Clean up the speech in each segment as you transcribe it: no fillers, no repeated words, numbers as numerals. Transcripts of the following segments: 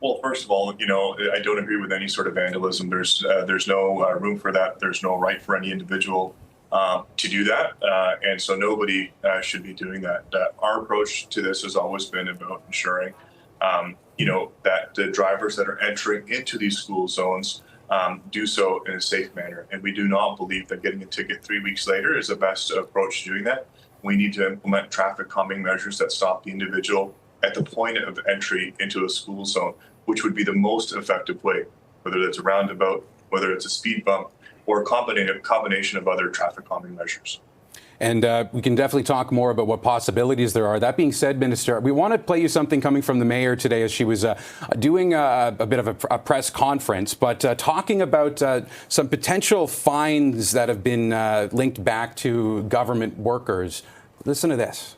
Well, first of all, I don't agree with any sort of vandalism. There's no room for that. There's no right for any individual to do that, and so nobody should be doing that. Our approach to this has always been about ensuring, that the drivers that are entering into these school zones do so in a safe manner. And we do not believe that getting a ticket 3 weeks later is the best approach to doing that. We need to implement traffic calming measures that stop the individual at the point of entry into a school zone, which would be the most effective way, whether it's a roundabout, whether it's a speed bump, or a combination of other traffic calming measures. And we can definitely talk more about what possibilities there are. That being said, Minister, we want to play you something coming from the mayor today as she was doing a bit of a press conference, but talking about some potential fines that have been linked back to government workers. Listen to this.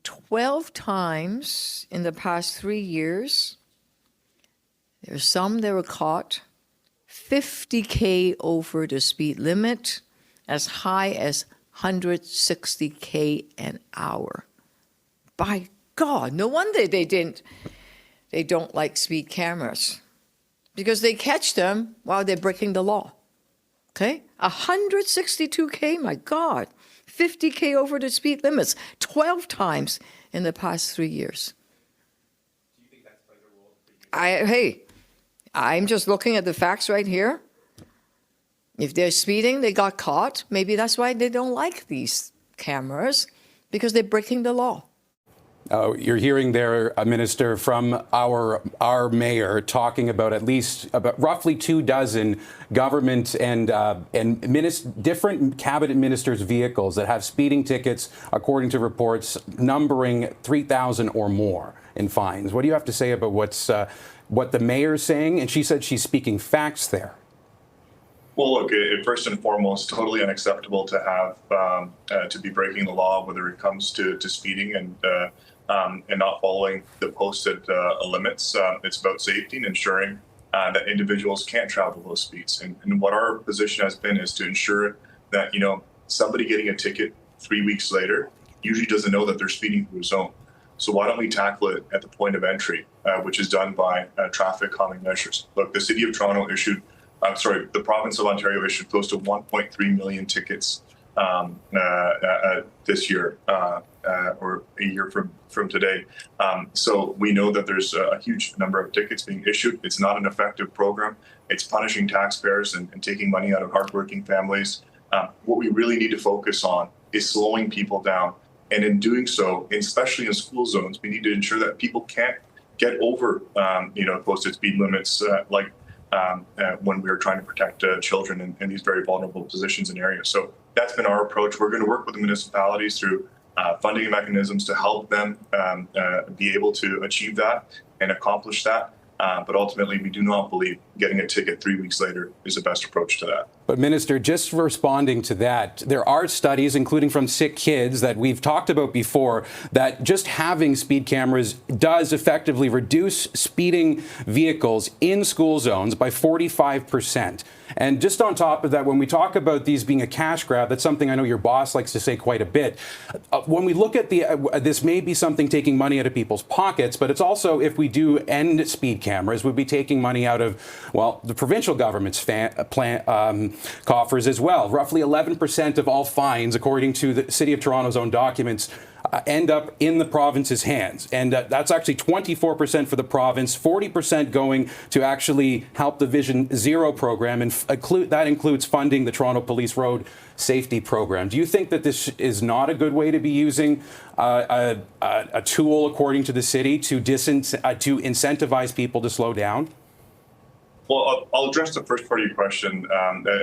12 times in the past 3 years, there's some that were caught 50K over the speed limit, as high as 160K an hour. By God, no wonder they don't like speed cameras, because they catch them while they're breaking the law. Okay? 162K, my God. 50K over the speed limits, 12 times in the past 3 years. Do you think that's played a role for you? Hey, I'm just looking at the facts right here. If they're speeding, they got caught. Maybe that's why they don't like these cameras, because they're breaking the law. You're hearing there, Minister, from our mayor talking about about roughly 24 government and different cabinet ministers' vehicles that have speeding tickets, according to reports, numbering 3,000 or more in fines. What do you have to say about what the mayor's saying? And she said she's speaking facts there. Well, look, first and foremost, totally unacceptable to have to be breaking the law, whether it comes to speeding and not following the posted limits. It's about safety and ensuring that individuals can't travel those speeds. And what our position has been is to ensure that, somebody getting a ticket 3 weeks later usually doesn't know that they're speeding through a zone. So why don't we tackle it at the point of entry, which is done by traffic calming measures? Look, the City of Toronto the province of Ontario issued close to 1.3 million tickets this year, or a year from today. So we know that there's a huge number of tickets being issued. It's not an effective program. It's punishing taxpayers and taking money out of hardworking families. What we really need to focus on is slowing people down. And in doing so, especially in school zones, we need to ensure that people can't get over, posted speed limits when we are trying to protect children in these very vulnerable positions and areas. So that's been our approach. We're going to work with the municipalities through funding mechanisms to help them be able to achieve that and accomplish that. But ultimately, we do not believe getting a ticket 3 weeks later is the best approach to that. But Minister, just responding to that, there are studies, including from Sick Kids, that we've talked about before, that just having speed cameras does effectively reduce speeding vehicles in school zones by 45%. And just on top of that, when we talk about these being a cash grab, that's something I know your boss likes to say quite a bit. When we look at this may be something taking money out of people's pockets, but it's also, if we do end speed cameras, we'd be taking money out of, well, the provincial government's coffers as well. Roughly 11% of all fines, according to the City of Toronto's own documents, end up in the province's hands. And that's actually 24% for the province, 40% going to actually help the Vision Zero program, and that includes funding the Toronto Police Road Safety Program. Do you think that this is not a good way to be using a tool, according to the city, to incentivize people to slow down? Well, I'll address the first part of your question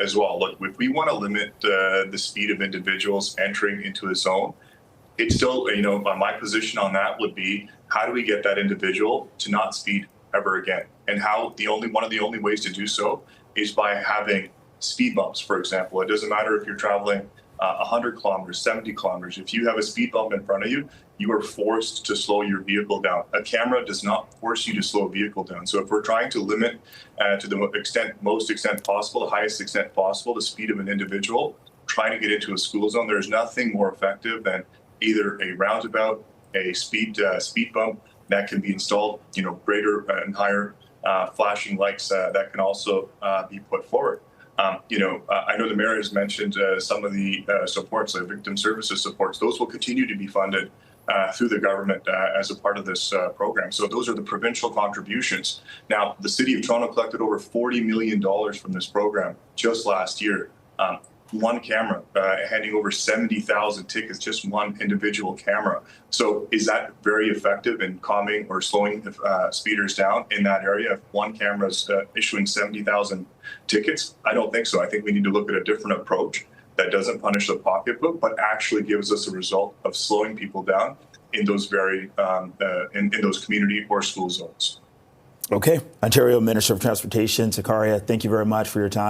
as well. Look, if we want to limit the speed of individuals entering into a zone, it's still, my position on that would be, how do we get that individual to not speed ever again? And one of the only ways to do so is by having speed bumps, for example. It doesn't matter if you're traveling 100 kilometers, 70 kilometers. If you have a speed bump in front of you, you are forced to slow your vehicle down. A camera does not force you to slow a vehicle down. So if we're trying to limit to the most extent possible, the highest extent possible, the speed of an individual trying to get into a school zone, there's nothing more effective than either a roundabout, a speed bump, that can be installed. Greater and higher flashing lights that can also be put forward. I know the mayor has mentioned some of the supports, like victim services supports. Those will continue to be funded through the government as a part of this program. So those are the provincial contributions. Now, the City of Toronto collected over $40 million from this program just last year. One camera, handing over 70,000 tickets, just one individual camera. So is that very effective in calming or slowing speeders down in that area? If one camera is issuing 70,000 tickets? I don't think so. I think we need to look at a different approach that doesn't punish the pocketbook, but actually gives us a result of slowing people down in those very in those community or school zones. Okay. Ontario Minister of Transportation, Sarkaria, thank you very much for your time.